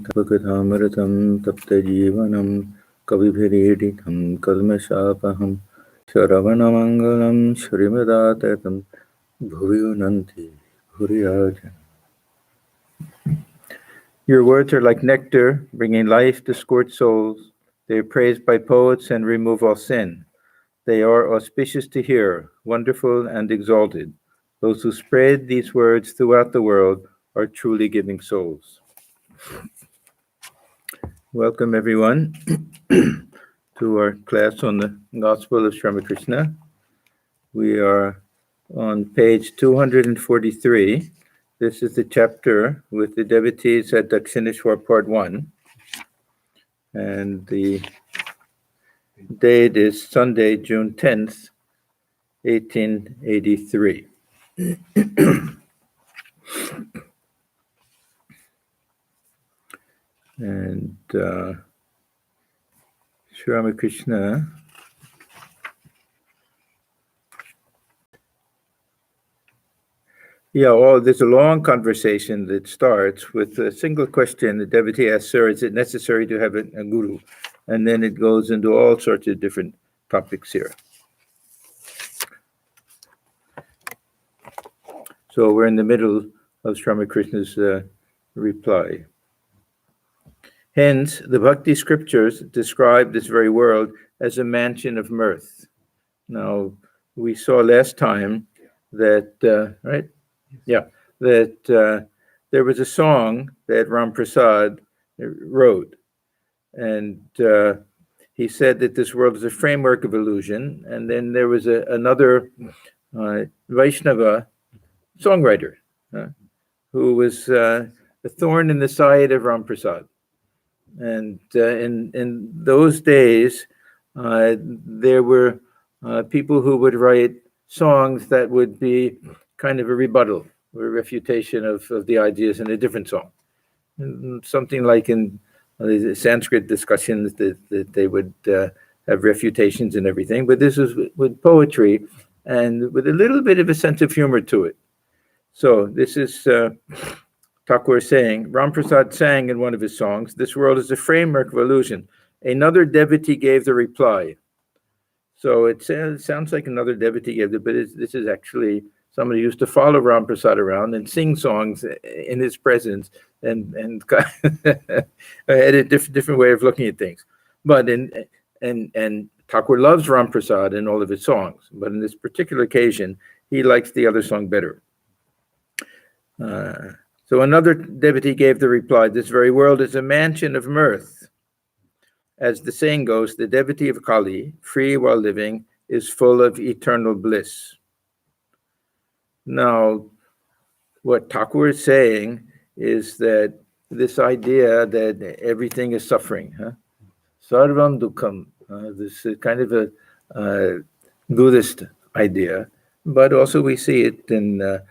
Tapakathamaratam taptajivanam kavibhireditam kalmashapaham Shravanamangalam Shrimadatam Bhuviyunanti Bhuriyaja. Your words are like nectar, bringing life to scorched souls. They are praised by poets and remove all sin. They are auspicious to hear, wonderful and exalted. Those who spread these words throughout the world are truly giving souls. Welcome, everyone, to our class on the Gospel of Sri Ramakrishna. We are on page 243. This is the chapter with the devotees at Dakshineswar, part 1. And the date is Sunday, June 10th, 1883. And Sri Ramakrishna there's a long conversation that starts with a single question. The devotee asks, "Sir, is it necessary to have a guru?" And then it goes into all sorts of different topics here. So we're in the middle of Sri Ramakrishna's reply. Hence, the Bhakti scriptures describe this very world as a mansion of mirth. Now, we saw last time that, right? Yeah, that there was a song that Ram Prasad wrote, and he said that this world is a framework of illusion. And then there was another Vaishnava songwriter who was a thorn in the side of Ram Prasad. And in those days, there were people who would write songs that would be kind of a rebuttal or a refutation of the ideas in a different song. And something like in the Sanskrit discussions that they would have refutations and everything. But this was with poetry and with a little bit of a sense of humor to it. So this is Thakur saying, Ram Prasad sang in one of his songs, "This world is a framework of illusion." Another devotee gave the reply. So it sounds like another devotee gave it, but this is actually somebody who used to follow Ram Prasad around and sing songs in his presence and had a different way of looking at things. But and Thakur loves Ram Prasad in all of his songs, but in this particular occasion, he likes the other song better. So another devotee gave the reply, "This very world is a mansion of mirth. As the saying goes, the devotee of Kali, free while living, is full of eternal bliss." Now, what Thakur is saying is that this idea that everything is suffering, sarvam dukkham, this is kind of a Buddhist idea, but also we see it in a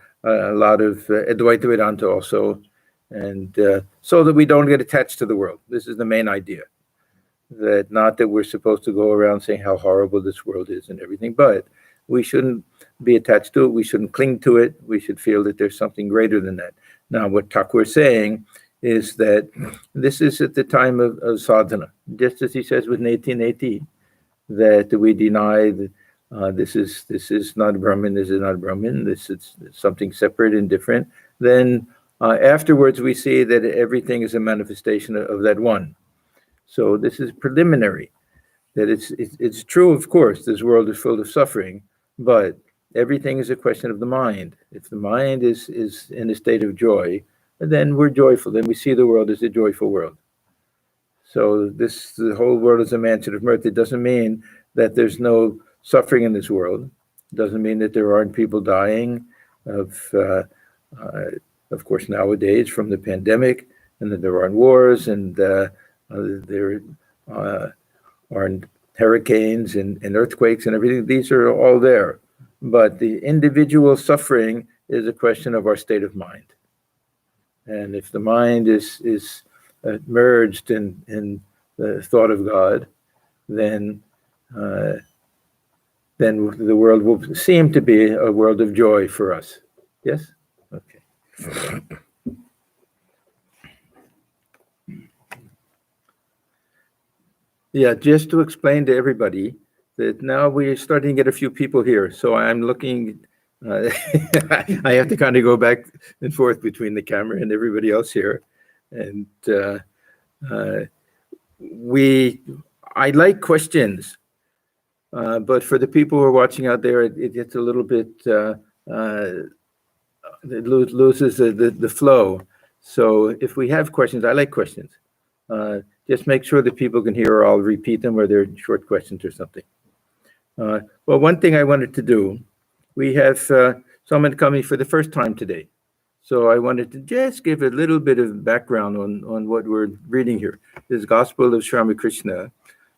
lot of Advaita Vedanta also, and so that we don't get attached to the world. This is the main idea. That not that we're supposed to go around saying how horrible this world is and everything, but we shouldn't be attached to it. We shouldn't cling to it. We should feel that there's something greater than that. Now, what Thakur is saying is that this is at the time of sadhana, just as he says with 1880, that we deny that this is not Brahman, this is not Brahman, this is something separate and different. Then afterwards we see that everything is a manifestation of that one. So this is preliminary, that it's true, of course, this world is full of suffering, but everything is a question of the mind. If the mind is in a state of joy, then we're joyful, then we see the world as a joyful world. So the whole world is a mansion of mirth. It doesn't mean that there's no suffering in this world. It doesn't mean that there aren't people dying of course, nowadays from the pandemic, and that there aren't wars, and there aren't hurricanes and earthquakes and everything. These are all there. But the individual suffering is a question of our state of mind. And if the mind is merged in the thought of God, then then the world will seem to be a world of joy for us. Yes? Okay. Yeah, just to explain to everybody that now we're starting to get a few people here. So I'm looking, I have to kind of go back and forth between the camera and everybody else here. And I like questions, but for the people who are watching out there, it gets a little bit, it loses the flow. So if we have questions, I like questions. Just make sure that people can hear, or I'll repeat them, or they're short questions or something. Well, one thing I wanted to do, we have someone coming for the first time today. So I wanted to just give a little bit of background on what we're reading here. This Gospel of Sri Ramakrishna.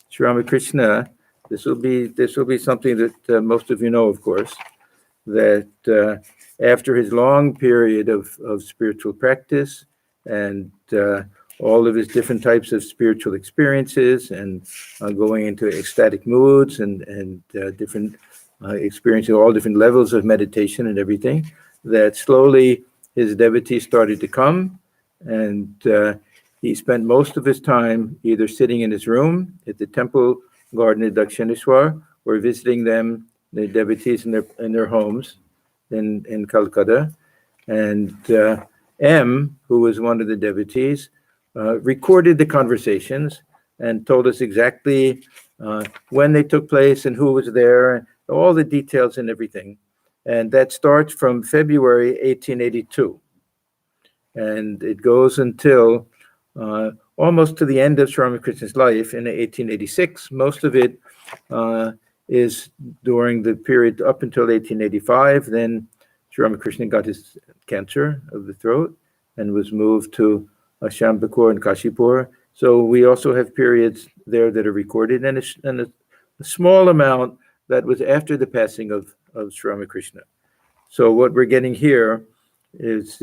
Sri Ramakrishna, this will be something that most of you know, of course, that after his long period of spiritual practice and all of his different types of spiritual experiences and going into ecstatic moods and different experiencing all different levels of meditation and everything, that slowly his devotees started to come, and he spent most of his time either sitting in his room at the temple garden at Dakshineswar or visiting them, the devotees in their homes in Calcutta. And M, who was one of the devotees, recorded the conversations and told us exactly when they took place and who was there, all the details and everything. And that starts from February 1882. And it goes until almost to the end of Sri Ramakrishna's life in 1886. Most of it is during the period up until 1885. Then Sri Ramakrishna got his cancer of the throat and was moved to Shambhakur and Kashipur. So we also have periods there that are recorded, and a small amount that was after the passing of Sri Ramakrishna. So what we're getting here is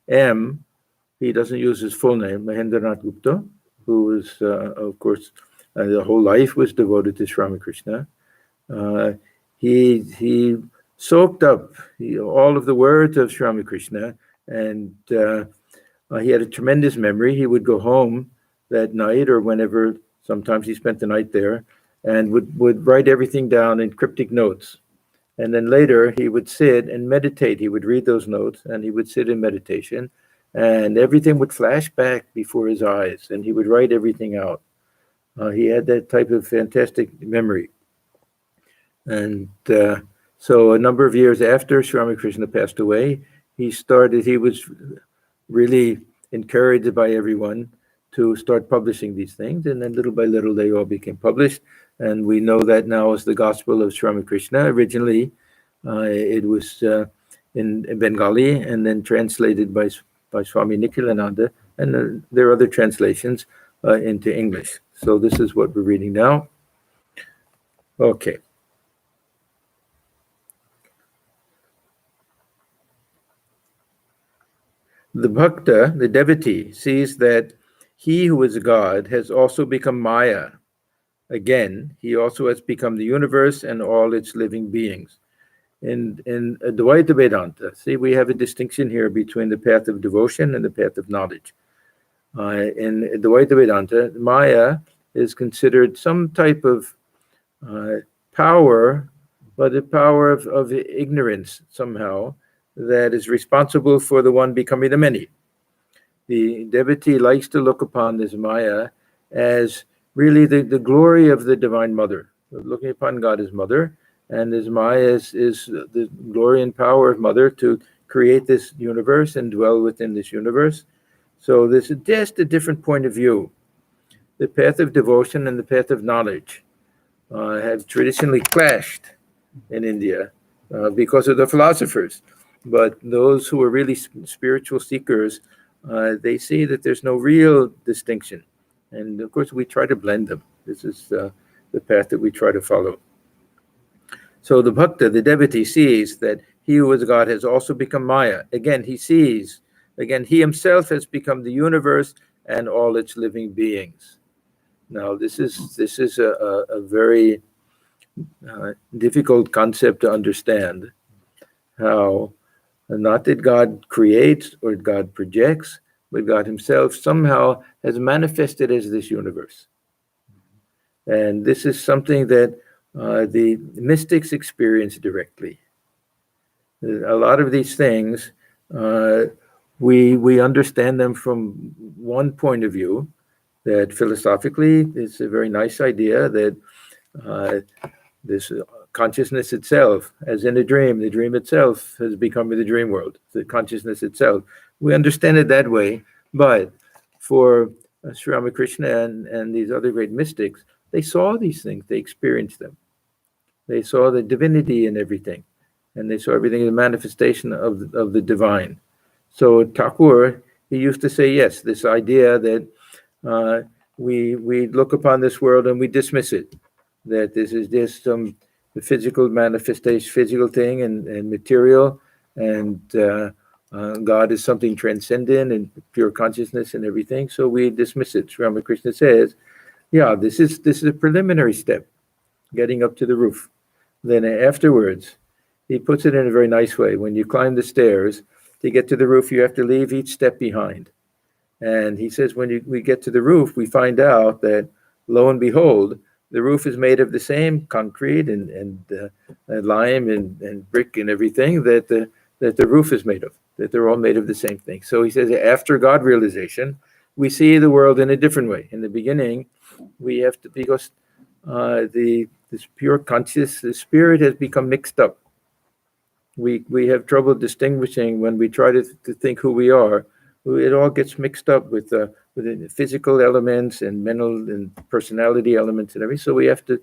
M. He doesn't use his full name, Mahendranath Gupta, who was, of course, the whole life was devoted to Sri Ramakrishna. He soaked up all of the words of Sri Ramakrishna, and he had a tremendous memory. He would go home that night or whenever, sometimes he spent the night there, and would write everything down in cryptic notes. And then later he would sit and meditate. He would read those notes and he would sit in meditation, and everything would flash back before his eyes, and he would write everything out. He had that type of fantastic memory. And so a number of years after Sri Ramakrishna passed away, he was really encouraged by everyone to start publishing these things. And then little by little, they all became published. And we know that now as the Gospel of Sri Ramakrishna. Originally, it was in Bengali and then translated by Swami Atmajnananda. And there are other translations into English. So this is what we're reading now. Okay. The bhakta, the devotee, sees that he who is God has also become Maya. Again, he also has become the universe and all its living beings. In Advaita Vedanta, see, we have a distinction here between the path of devotion and the path of knowledge. In Advaita Vedanta, Maya is considered some type of power, but a power of ignorance somehow, that is responsible for the one becoming the many. The devotee likes to look upon this Maya as really the glory of the Divine Mother, looking upon God as Mother, and this Maya is the glory and power of Mother to create this universe and dwell within this universe. So this is just a different point of view. The path of devotion and the path of knowledge have traditionally clashed in India because of the philosophers. But those who are really spiritual seekers, they see that there's no real distinction. And of course, we try to blend them. This is the path that we try to follow. So the bhakta, the devotee, sees that he who is God has also become Maya. Again, he himself has become the universe and all its living beings. Now, this is a very difficult concept to understand. How not that God creates or God projects, but God himself somehow has manifested as this universe. And this is something that the mystics experience directly. A lot of these things, we understand them from one point of view, that philosophically it's a very nice idea that this consciousness itself, as in a dream, the dream itself has become the dream world, the consciousness itself. We understand it that way, but for Sri Ramakrishna and these other great mystics, they saw these things, they experienced them. They saw the divinity in everything, and they saw everything as a manifestation of the divine. So Thakur, he used to say, yes, this idea that we look upon this world and we dismiss it, that this is just some physical manifestation, physical thing and material, and God is something transcendent and pure consciousness and everything. So we dismiss it. Sri Ramakrishna says, yeah, this is a preliminary step, getting up to the roof. Then afterwards, he puts it in a very nice way. When you climb the stairs to get to the roof, you have to leave each step behind. And he says, when we get to the roof, we find out that, lo and behold, the roof is made of the same concrete and lime and brick and everything that the roof is made of, that they're all made of the same thing. So he says, after God realization, we see the world in a different way. In the beginning, we have to, because this pure conscious, the spirit has become mixed up. We have trouble distinguishing when we try to think who we are. It all gets mixed up with the physical elements and mental and personality elements and everything. So we have to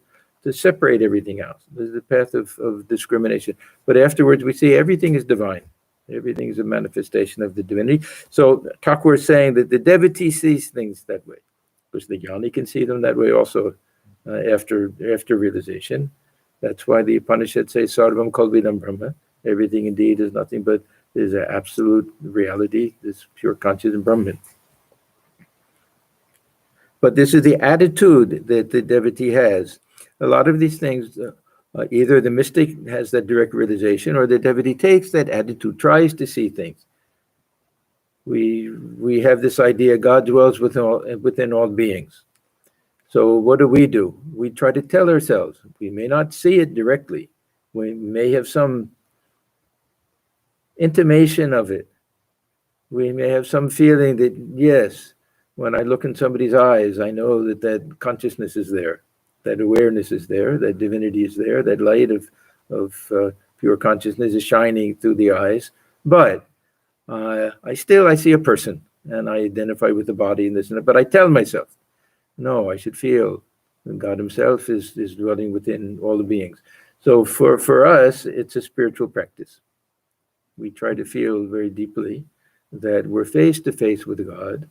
separate everything out. There's the path of discrimination. But afterwards, we see everything is divine. Everything is a manifestation of the divinity. So Thakur is saying that the devotee sees things that way, because the jnani can see them that way also after realization. That's why the Upanishads say Sarvam Kalvidam Brahma. Everything indeed is nothing but is an absolute reality, this pure conscious Brahman. But this is the attitude that the devotee has. A lot of these things, either the mystic has that direct realization, or the devotee takes that attitude, tries to see things. We have this idea God dwells within all beings. So what do? We try to tell ourselves. We may not see it directly. We may have some intimation of it. We may have some feeling that, yes, when I look in somebody's eyes, I know that consciousness is there, that awareness is there, that divinity is there, that light of pure consciousness is shining through the eyes. But I see a person, and I identify with the body and this and that. But I tell myself, no, I should feel that God himself is dwelling within all the beings. So for us, it's a spiritual practice. We try to feel very deeply that we're face to face with God,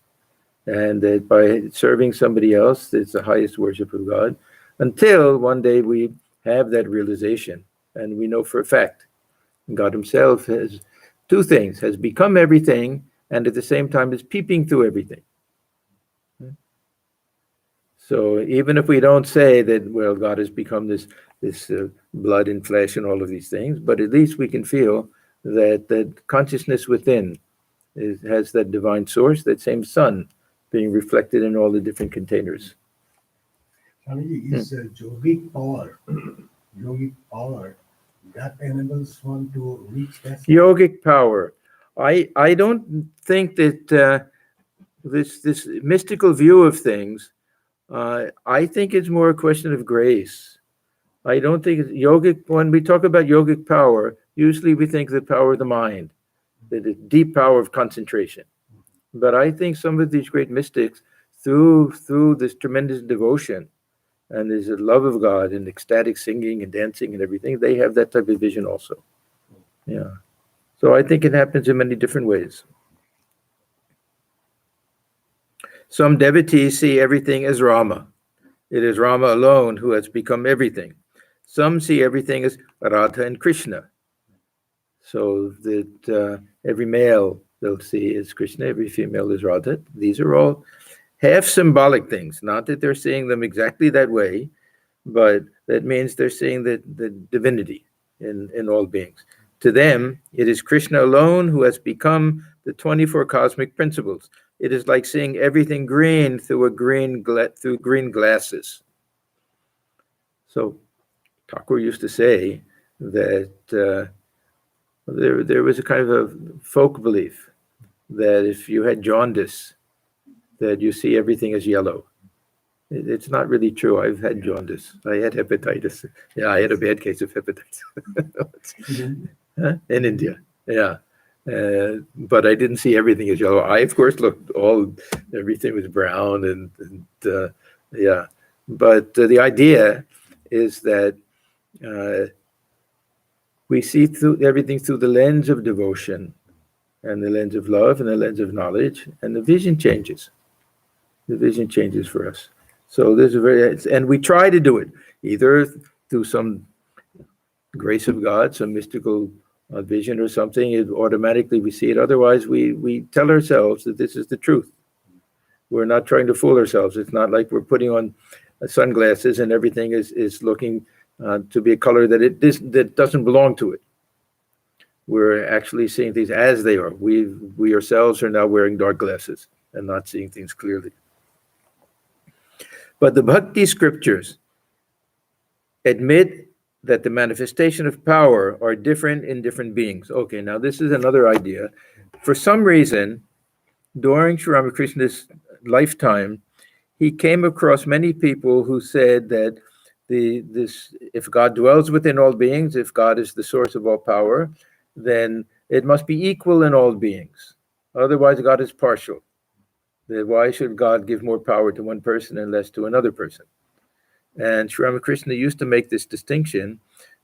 and that by serving somebody else, it's the highest worship of God, until one day we have that realization, and we know for a fact God himself has two things, has become everything, and at the same time is peeping through everything. So even if we don't say that, well, God has become this blood and flesh and all of these things, but at least we can feel that consciousness within has that divine source, that same sun being reflected in all the different containers. Swamiji, is yogic power that enables one to reach that? Yogic power. I don't think that this mystical view of things, I think it's more a question of grace. I don't think yogic, when we talk about yogic power, usually we think the power of the mind, the deep power of concentration. But I think some of these great mystics, through this tremendous devotion and there's a love of God and ecstatic singing and dancing and everything, they have that type of vision also. Yeah. So I think it happens in many different ways. Some devotees see everything as Rama. It is Rama alone who has become everything. Some see everything as Radha and Krishna. So that every male they'll see is Krishna, every female is Radha. These are all half symbolic things, not that they're seeing them exactly that way, but that means they're seeing the divinity in all beings. To them, it is Krishna alone who has become the 24 cosmic principles. It is like seeing everything green through green glasses. So Thakur used to say that there was a kind of a folk belief that if you had jaundice, that you see everything as yellow. It's not really true. I've had jaundice. I had hepatitis. Yeah, I had a bad case of hepatitis. In India. Yeah. But I didn't see everything as yellow. I, of course, looked everything was brown and yeah. But the idea is that we see through everything through the lens of devotion and the lens of love and the lens of knowledge, and the vision changes. The vision changes for us. So there's and we try to do it either through some grace of God, some mystical vision or something. Automatically we see it. Otherwise, we tell ourselves that this is the truth. We're not trying to fool ourselves. It's not like we're putting on sunglasses and everything is looking to be a color that doesn't belong to it. We're actually seeing things as they are. We ourselves are now wearing dark glasses and not seeing things clearly. But the Bhakti scriptures admit that the manifestation of power are different in different beings. Okay, now this is another idea. For some reason, during Sri Ramakrishna's lifetime, he came across many people who said that if God dwells within all beings, if God is the source of all power, then it must be equal in all beings. Otherwise, God is partial. Why should God give more power to one person and less to another person? And Sri Ramakrishna used to make this distinction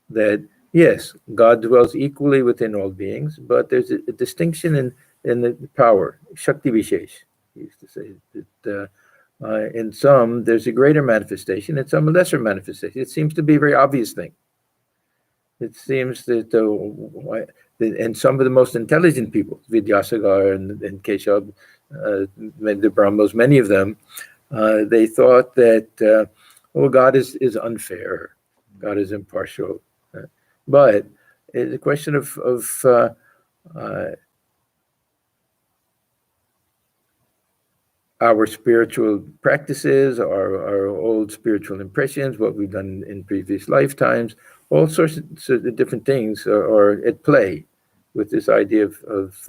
that, yes, God dwells equally within all beings, but there's a distinction in the power, Shakti Vishesh. He used to say that in some, there's a greater manifestation, in some, a lesser manifestation. It seems to be a very obvious thing. It seems that and some of the most intelligent people, Vidyasagar and Keshav, the Brahmos, many of them, they thought that, God is unfair, God is impartial. But it's a question of our spiritual practices, our old spiritual impressions, what we've done in previous lifetimes, all sorts of different things are at play with this idea of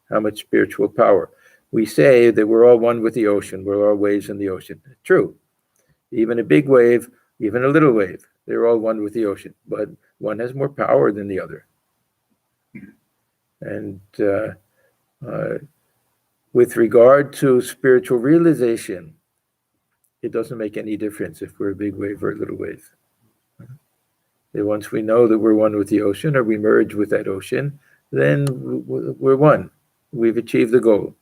how much spiritual power. We say that we're all one with the ocean, we're all waves in the ocean. True. Even a big wave, even a little wave, they're all one with the ocean, but one has more power than the other. And with regard to spiritual realization, it doesn't make any difference if we're a big wave or a little wave. And once we know that we're one with the ocean, or we merge with that ocean, then we're one. We've achieved the goal.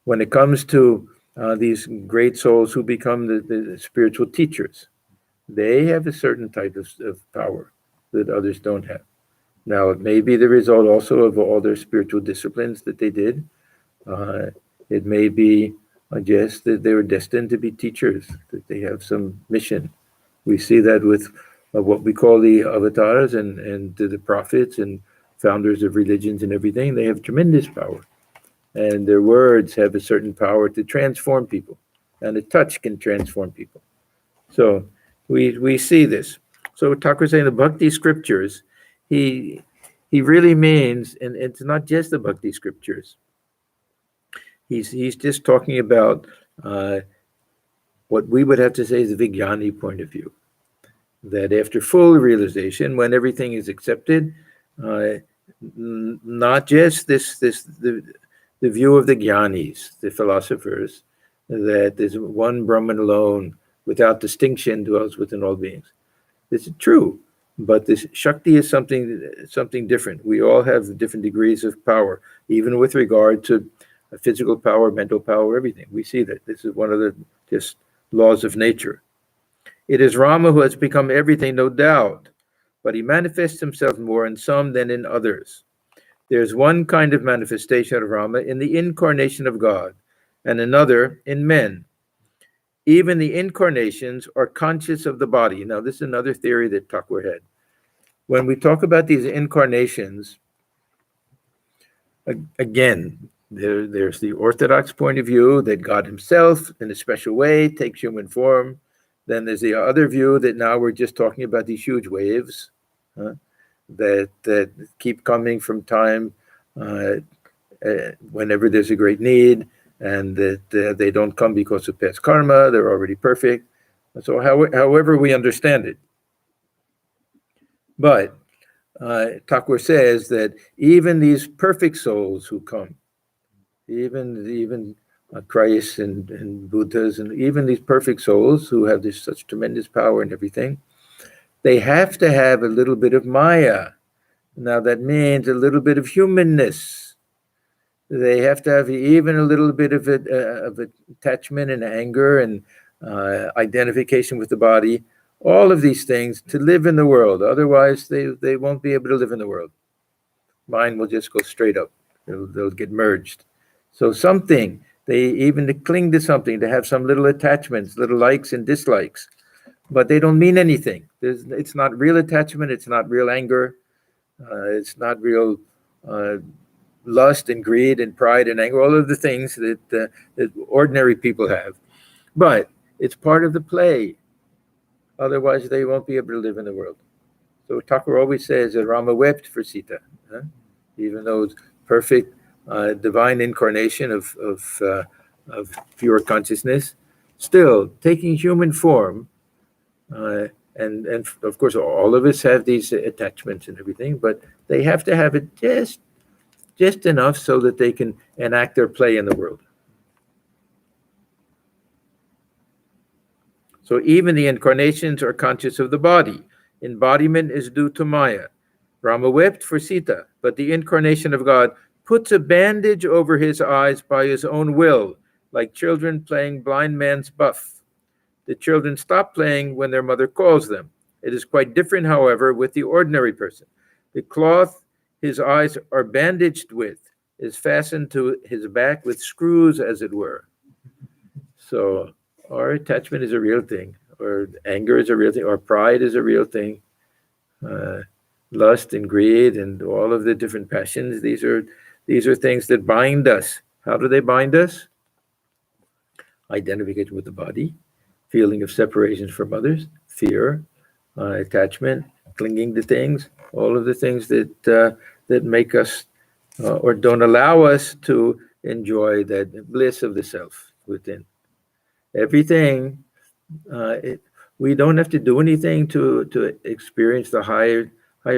When it comes to these great souls who become the spiritual teachers, they have a certain type of power that others don't have. Now, it may be the result also of all their spiritual disciplines that they did. It may be just that they were destined to be teachers, that they have some mission. We see that with what we call the avatars and the prophets and founders of religions and everything. They have tremendous power. And their words have a certain power to transform people. And a touch can transform people. So we see this. So Thakur saying the Bhakti scriptures, he really means, and it's not just the Bhakti scriptures. He's just talking about what we would have to say is the Vijnani point of view. That after full realization, when everything is accepted, not just the view of the Jnanis, the philosophers, that there's one Brahman alone, without distinction, dwells within all beings. This is true, but this Shakti is something different. We all have different degrees of power, even with regard to physical power, mental power, everything. We see that. This is one of the just laws of nature. It is Rama who has become everything, no doubt, but he manifests himself more in some than in others. There's one kind of manifestation of Rama in the incarnation of God, and another in men. even the incarnations are conscious of the body. Now, this is another theory that Thakur had. When we talk about these incarnations, again, there's the orthodox point of view that God himself, in a special way, takes human form. Then there's the other view that now we're just talking about these huge waves that keep coming from time whenever there's a great need, and that they don't come because of past karma, they're already perfect. So however we understand it. But Thakur says that even these perfect souls who come, even Christ and Buddhas, and even these perfect souls who have this such tremendous power and everything, they have to have a little bit of Maya. Now that means a little bit of humanness. They have to have even a little bit of attachment and anger and identification with the body. All of these things to live in the world. Otherwise, they won't be able to live in the world. Mind will just go straight up. They'll get merged. So something, they even to cling to something, to have some little attachments, little likes and dislikes, but they don't mean anything. It's not real attachment. It's not real anger. It's not real lust and greed and pride and anger, all of the things that ordinary people have. But it's part of the play. Otherwise, they won't be able to live in the world. So Thakur always says that Rama wept for Sita, even though it's perfect divine incarnation of pure consciousness, still taking human form. And of course, all of us have these attachments and everything, but they have to have it just enough so that they can enact their play in the world. So even the incarnations are conscious of the body. Embodiment is due to Maya. Rama wept for Sita, but the incarnation of God puts a bandage over his eyes by his own will, like children playing blind man's buff. The children stop playing when their mother calls them. It is quite different, however, with the ordinary person. The cloth his eyes are bandaged with is fastened to his back with screws, as it were. So our attachment is a real thing, or anger is a real thing, or pride is a real thing. Lust and greed and all of the different passions, these are things that bind us. How do they bind us? Identification with the body, feeling of separation from others, fear, attachment, clinging to things, all of the things that make us or don't allow us to enjoy that bliss of the self within. Everything, we don't have to do anything to experience the higher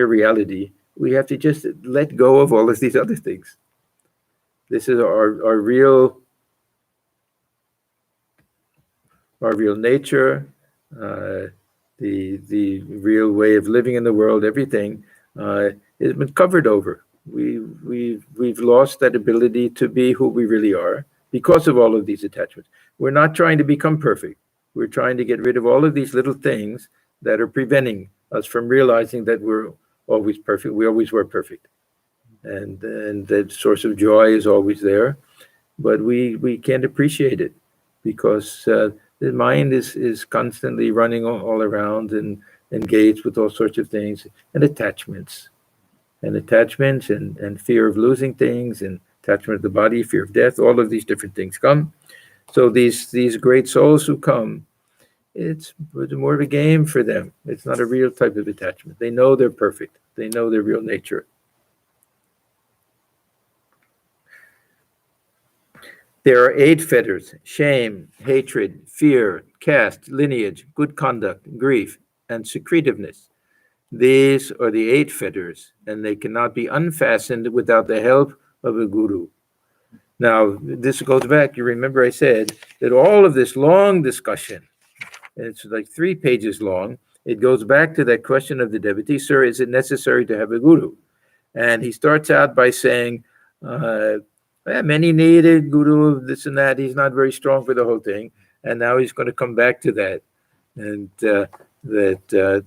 reality. We have to just let go of all of these other things. This is our real nature, the real way of living in the world. Everything has been covered over. We've lost that ability to be who we really are because of all of these attachments. We're not trying to become perfect. We're trying to get rid of all of these little things that are preventing us from realizing that we're always perfect. We always were perfect, and that source of joy is always there, but we can't appreciate it because the mind is constantly running all around and engaged with all sorts of things and attachments and fear of losing things and attachment of the body, fear of death. All of these different things come. So these great souls who come, it's more of a game for them. It's not a real type of attachment. They know they're perfect. They know their real nature. There are 8 fetters: shame, hatred, fear, caste, lineage, good conduct, grief, and secretiveness. These are the 8 fetters, and they cannot be unfastened without the help of a guru. Now, this goes back, you remember I said that all of this long discussion, it's like 3 pages long, it goes back to that question of the devotee, sir, is it necessary to have a guru? And he starts out by saying, many need a guru, this and that. He's not very strong for the whole thing. And now he's going to come back to that. And that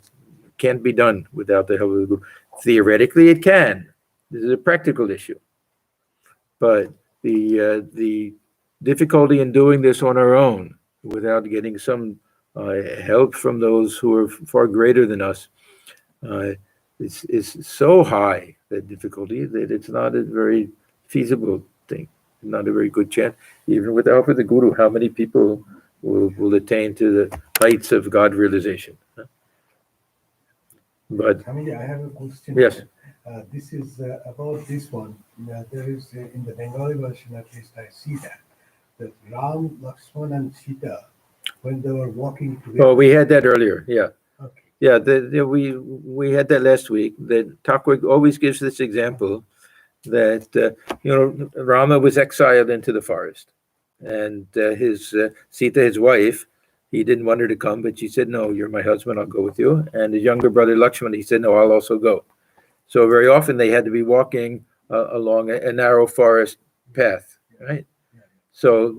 can't be done without the help of the guru. Theoretically, it can. This is a practical issue. But the difficulty in doing this on our own without getting some help from those who are far greater than us, is so high, that difficulty, that it's not a very feasible thing, not a very good chance. Even with the help of the Guru, how many people will attain to the heights of God realization? But Swamiji, I have a question. yes, This is about this one. There is in the Bengali version, at least I see that Ram, Lakshman, and Sita, when they were walking together. oh, we had that earlier. Yeah, Okay. yeah. We had that last week. That Thakur always gives this example that Rama was exiled into the forest, and his Sita, his wife, he didn't want her to come, but she said, "No, you're my husband. I'll go with you." And his younger brother Lakshman, he said, "No, I'll also go." So very often they had to be walking along a narrow forest path, right? So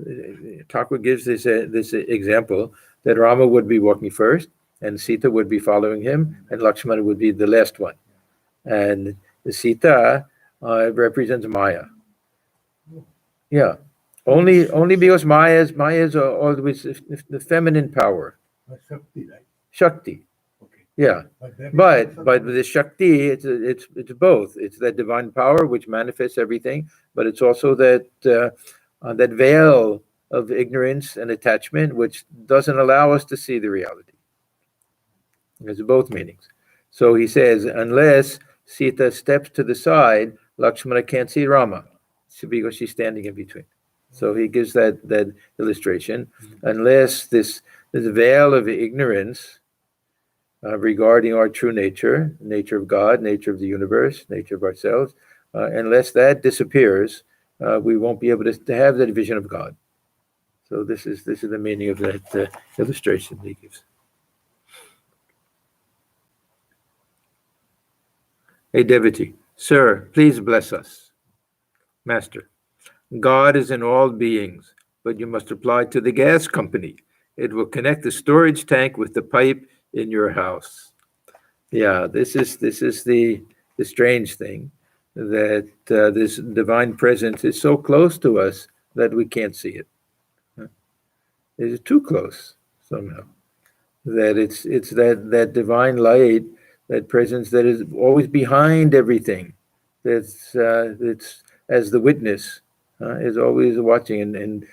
Thakur gives this example that Rama would be walking first, and Sita would be following him, and Lakshmana would be the last one. And the Sita represents Maya. Yeah, only because Maya is always the feminine power, Shakti, right? Shakti. Okay. Yeah, but the Shakti, it's both. It's that divine power which manifests everything, but it's also that that veil of ignorance and attachment which doesn't allow us to see the reality. There's both meanings. So he says, unless Sita steps to the side, Lakshmana can't see Rama, because she's standing in between. So he gives that illustration. Unless this veil of ignorance regarding our true nature of God, nature of the universe, nature of ourselves, unless that disappears, we won't be able to have that vision of God. So this is the meaning of that illustration he gives. A devotee, sir, please bless us. Master, God is in all beings, but you must apply to the gas company. It will connect the storage tank with the pipe in your house. Yeah, this is the strange thing, that this divine presence is so close to us that we can't see it. It is too close somehow. That it's that divine light, that presence that is always behind everything. That's as the witness is always watching, and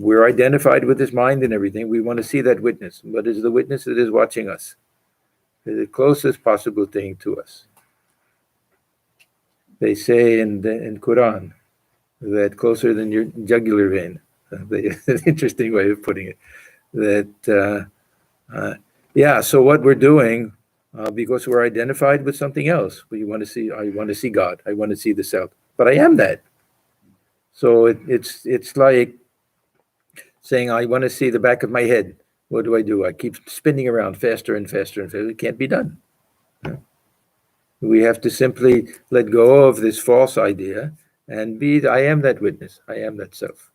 we're identified with this mind and everything. We want to see that witness, but is the witness that is watching us, the closest possible thing to us. They say in Quran that closer than your jugular vein. An interesting way of putting it. That so what we're doing, because we're identified with something else, I want to see God, I want to see the self, but I am that. So it's like saying, I want to see the back of my head. What do? I keep spinning around faster and faster and faster. It can't be done. We have to simply let go of this false idea and I am that witness. I am that self.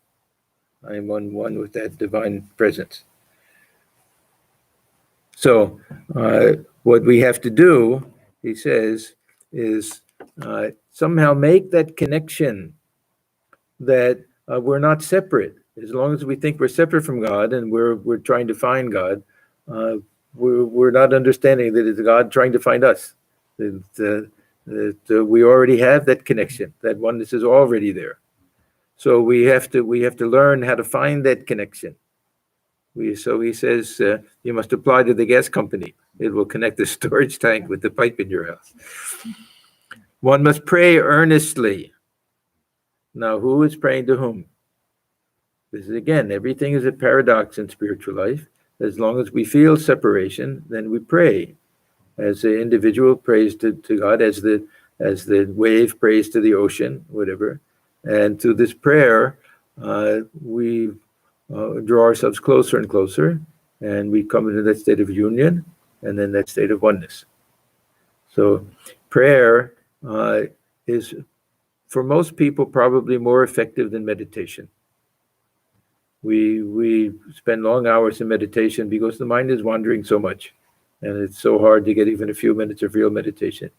I am one with that divine presence. So what we have to do, he says, is somehow make that connection that we're not separate. As long as we think we're separate from God and we're trying to find God, we're not understanding that it's God trying to find us. That we already have that connection. That oneness is already there. So we have to learn how to find that connection. So he says, you must apply to the gas company. It will connect the storage tank with the pipe in your house. One must pray earnestly. Now, who is praying to whom? This is, again, everything is a paradox in spiritual life. As long as we feel separation, then we pray. As the individual prays to God, as the wave prays to the ocean, whatever. And through this prayer, we draw ourselves closer and closer, and we come into that state of union, and then that state of oneness. So prayer is, for most people, probably more effective than meditation. We spend long hours in meditation because the mind is wandering so much, and it's so hard to get even a few minutes of real meditation.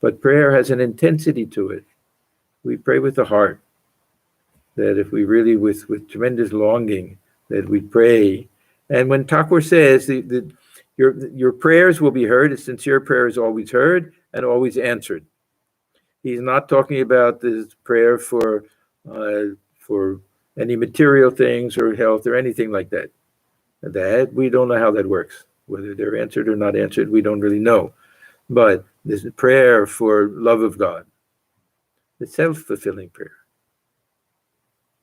But prayer has an intensity to it. We pray with the heart, that if we really, with tremendous longing, that we pray. And when Thakur says your prayers will be heard, a sincere prayer is always heard and always answered. He's not talking about this prayer for any material things or health or anything like that. That we don't know how that works. Whether they're answered or not answered, we don't really know. But this is prayer for love of God. It's self-fulfilling prayer.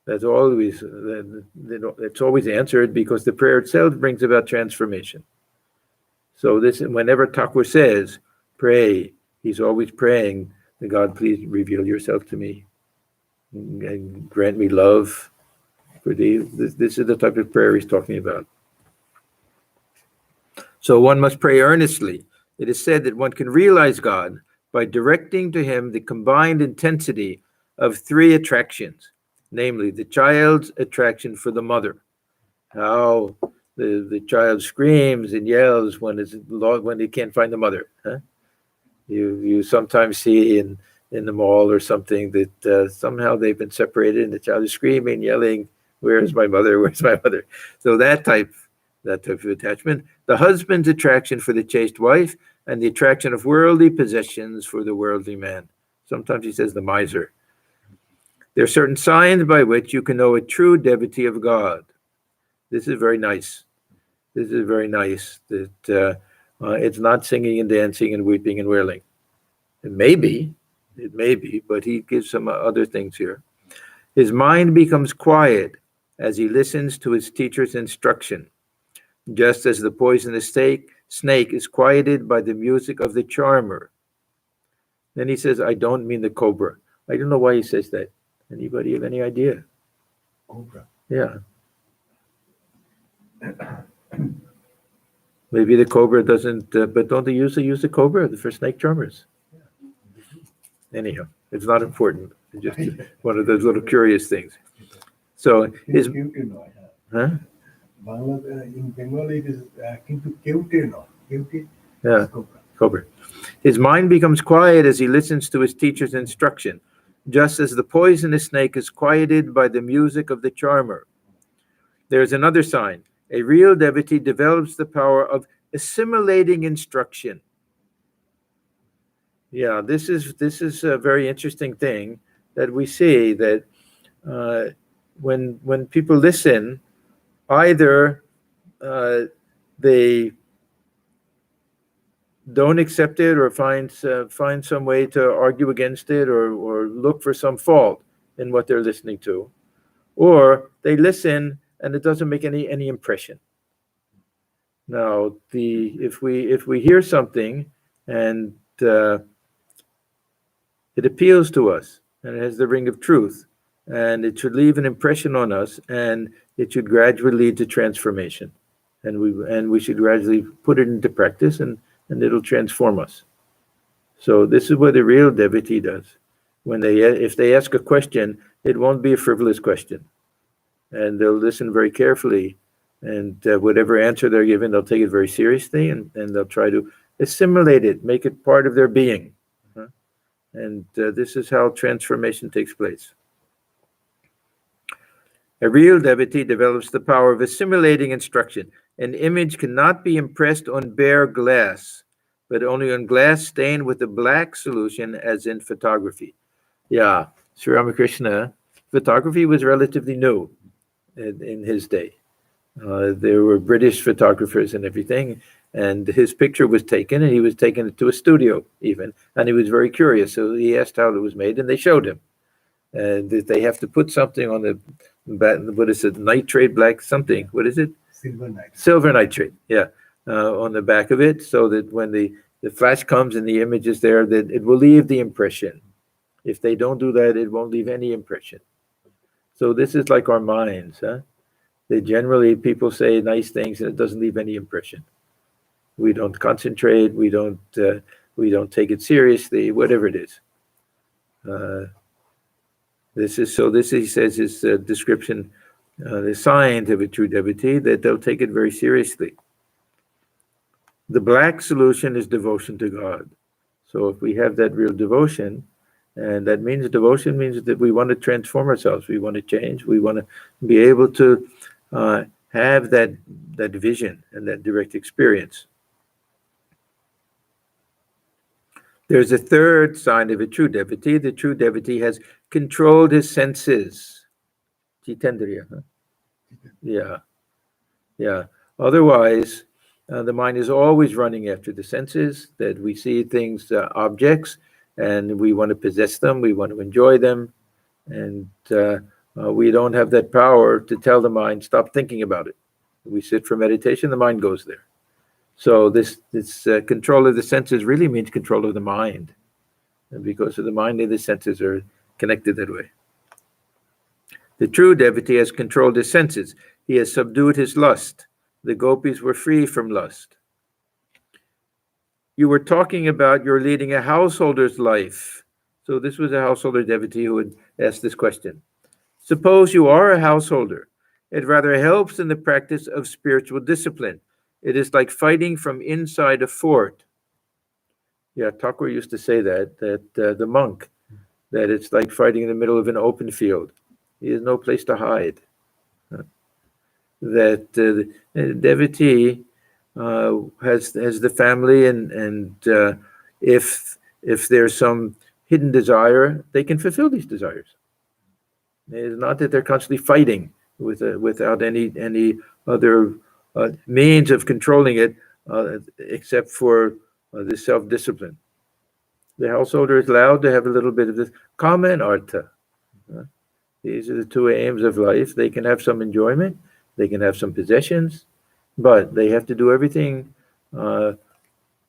That's always it's always answered because the prayer itself brings about transformation. So this, whenever Thakur says, pray, he's always praying that God, please reveal yourself to me and grant me love for thee. This is the type of prayer he's talking about. So one must pray earnestly. It is said that one can realize God by directing to him the combined intensity of three attractions, namely the child's attraction for the mother. How the child screams and yells when he can't find the mother. Huh? You sometimes see in the mall or something that somehow they've been separated and the child is screaming, yelling, "Where's my mother? Where's my mother?" So that type of attachment. The husband's attraction for the chaste wife and the attraction of worldly possessions for the worldly man. Sometimes he says the miser. There are certain signs by which you can know a true devotee of God. This is very nice. This is very nice that it's not singing and dancing and weeping and wailing. It may be, but he gives some other things here. His mind becomes quiet as he listens to his teacher's instruction, just as the poisonous snake is quieted by the music of the charmer. Then he says, I don't mean the cobra. I don't know why he says that. Anybody have any idea? Cobra. Yeah. Maybe the cobra doesn't, but don't they usually use the cobra for snake charmers? Anyhow, it's not important. It's just one of those little curious things. So his, huh? In Bengali, it is kintu keute no. Keute. Yeah, cobra. His mind becomes quiet as he listens to his teacher's instruction, just as the poisonous snake is quieted by the music of the charmer. There is another sign. A real devotee develops the power of assimilating instruction. Yeah, this is a very interesting thing that we see, that when people listen, either they don't accept it or find some way to argue against it or look for some fault in what they're listening to, or they listen and it doesn't make any impression. Now, if we hear something and it appeals to us and it has the ring of truth, and it should leave an impression on us, and it should gradually lead to transformation, and we should gradually put it into practice, and it'll transform us. So this is what a real devotee does. If they ask a question, it won't be a frivolous question, and they'll listen very carefully, and whatever answer they're given, they'll take it very seriously, and they'll try to assimilate it, make it part of their being. And this is how transformation takes place. A real devotee develops the power of assimilating instruction. An image cannot be impressed on bare glass, but only on glass stained with a black solution, as in photography. Yeah, Sri Ramakrishna, photography was relatively new in his day. There were British photographers and everything, and his picture was taken, and he was taken to a studio even, and he was very curious, so he asked how it was made, and they showed him. And they have to put something on the what is it, nitrate black something, what is it? Silver nitrate, yeah, on the back of it, so that when the flash comes and the image is there, that it will leave the impression. If they don't do that, it won't leave any impression. So this is like our minds, huh? Generally, people say nice things and it doesn't leave any impression. We don't concentrate. We don't take it seriously. Whatever it is. This he says is a description, the sign of a true devotee, that they'll take it very seriously. The black solution is devotion to God. So if we have that real devotion, and that means devotion means that we want to transform ourselves. We want to change. We want to be able to have that vision and that direct experience. There's a third sign of a true devotee. The true devotee has controlled his senses. Jitendriya, huh? Yeah. Otherwise, the mind is always running after the senses, that we see things, objects, and we want to possess them, we want to enjoy them, and we don't have that power to tell the mind, stop thinking about it. We sit for meditation, the mind goes there. So this control of the senses really means control of the mind. And because of the mind and the senses are connected that way. The true devotee has controlled his senses. He has subdued his lust. The gopis were free from lust. You were talking about you're leading a householder's life. So this was a householder devotee who had asked this question. Suppose you are a householder. It rather helps in the practice of spiritual discipline. It is like fighting from inside a fort. Yeah, Thakur used to say that the monk, that it's like fighting in the middle of an open field. He has no place to hide. That the devotee has the family, and if there's some hidden desire, they can fulfill these desires. It's not that they're constantly fighting without any other means of controlling it, except for the self-discipline. The householder is allowed to have a little bit of this kama and artha. These are the two aims of life. They can have some enjoyment, they can have some possessions, but they have to do everything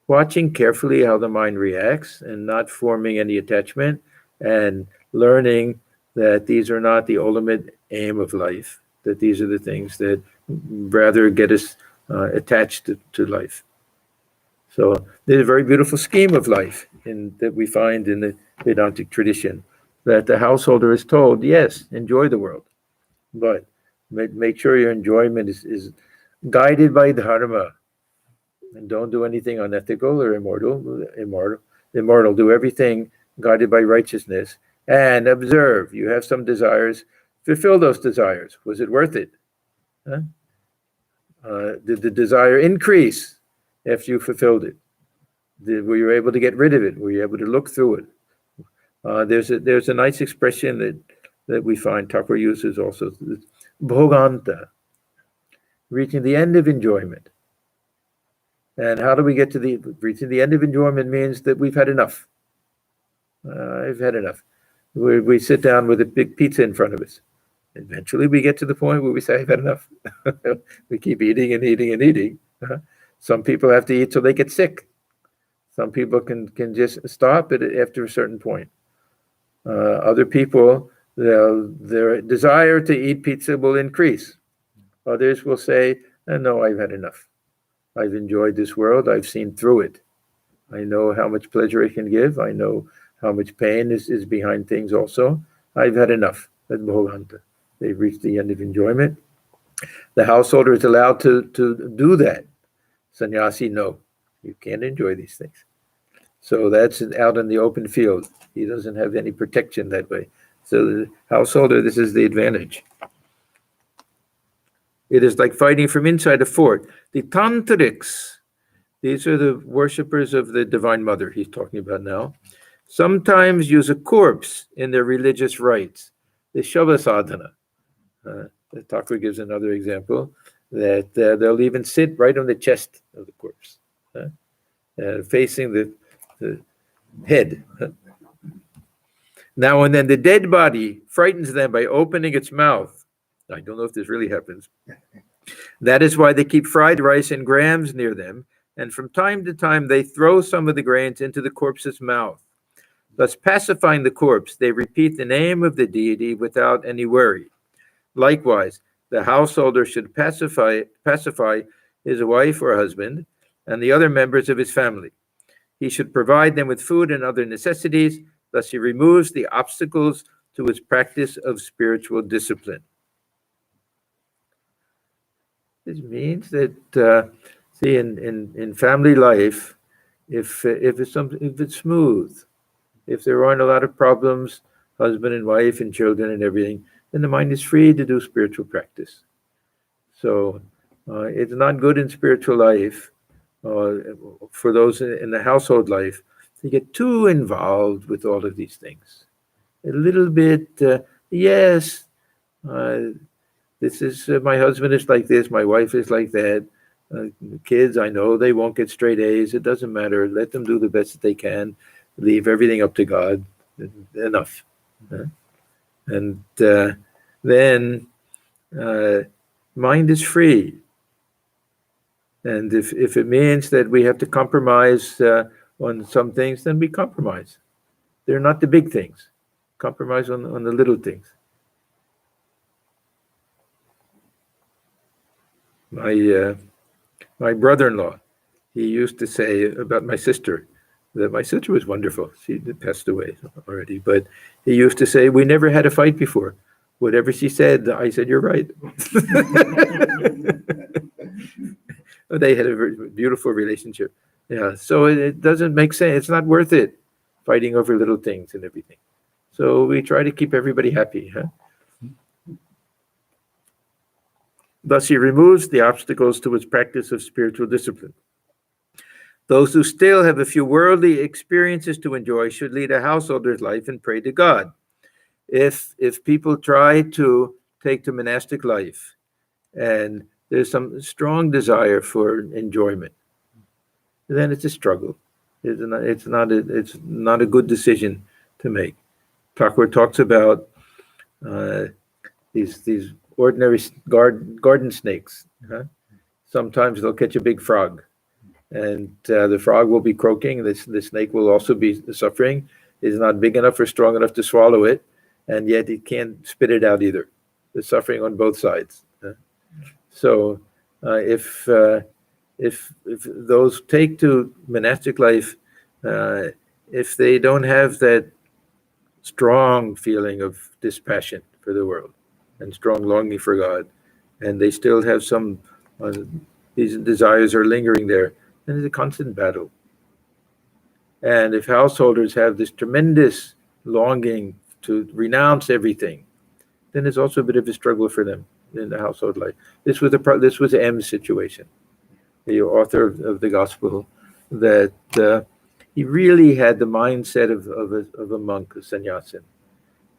watching carefully how the mind reacts and not forming any attachment, and learning that these are not the ultimate aim of life, that these are the things that rather get us attached to life. So there's a very beautiful scheme of life that we find in the Vedantic tradition, that the householder is told, yes, enjoy the world, but make sure your enjoyment is guided by dharma, and don't do anything unethical or immoral. Do everything guided by righteousness, and observe. You have some desires, fulfill those desires. Was it worth it? Huh? Did the desire increase after you fulfilled it? Were you able to get rid of it? Were you able to look through it? There's a nice expression that we find Thakur uses also, bhoganta, reaching the end of enjoyment. And how do we get to reaching the end of enjoyment? Means that we've had enough. I've had enough. We sit down with a big pizza in front of us. Eventually we get to the point where we say, I've had enough. We keep eating and eating and eating. Some people have to eat till they get sick. Some people can just stop it after a certain point. Other people, their desire to eat pizza will increase. Others will say, no, I've had enough. I've enjoyed this world. I've seen through it. I know how much pleasure it can give. I know how much pain is behind things also. I've had enough. That's bhoganta. They've reached the end of enjoyment. The householder is allowed to do that. Sannyasi, no, you can't enjoy these things. So that's out in the open field. He doesn't have any protection that way. So the householder, this is the advantage. It is like fighting from inside a fort. The tantrics, these are the worshippers of the Divine Mother he's talking about now, sometimes use a corpse in their religious rites, the Shava sadhana. The Thakur gives another example, that they'll even sit right on the chest of the corpse, facing the head. Now and then the dead body frightens them by opening its mouth. I don't know if this really happens. That is why they keep fried rice and grams near them, and from time to time they throw some of the grains into the corpse's mouth. Thus pacifying the corpse, they repeat the name of the deity without any worry. Likewise, the householder should pacify his wife or husband and the other members of his family. He should provide them with food and other necessities. Thus he removes the obstacles to his practice of spiritual discipline. This means that, see, in family life, if it's smooth, if there aren't a lot of problems, husband and wife and children and everything, then the mind is free to do spiritual practice. So it's not good in spiritual life for those in the household life to get too involved with all of these things. A little bit, yes, this is my husband is like this, my wife is like that. Kids, I know they won't get straight A's. It doesn't matter. Let them do the best that they can. Leave everything up to God. Enough. And then mind is free. And if it means that we have to compromise on some things, then we compromise. They're not the big things. Compromise on the little things. My brother-in-law, he used to say about my sister, that my sister was wonderful. She passed away already, but he used to say, we never had a fight before. Whatever she said, I said, you're right. They had a very beautiful relationship. Yeah, so it doesn't make sense. It's not worth it, fighting over little things and everything. So we try to keep everybody happy. Thus, he removes the obstacles to his practice of spiritual discipline. Those who still have a few worldly experiences to enjoy should lead a householder's life and pray to God. If people try to take to monastic life and there's some strong desire for enjoyment, then it's a struggle. It's not a good decision to make. Thakur talks about these ordinary garden snakes. Sometimes they'll catch a big frog, and the frog will be croaking. The snake will also be suffering. It's not big enough or strong enough to swallow it, and yet it can't spit it out either. There's suffering on both sides. So if those take to monastic life, if they don't have that strong feeling of dispassion for the world and strong longing for God, and they still have some these desires are lingering there, then it's a constant battle. And if householders have this tremendous longing to renounce everything, then it's also a bit of a struggle for them in the household life. This was M's situation, the author of the gospel, that he really had the mindset of a monk, a sannyasin,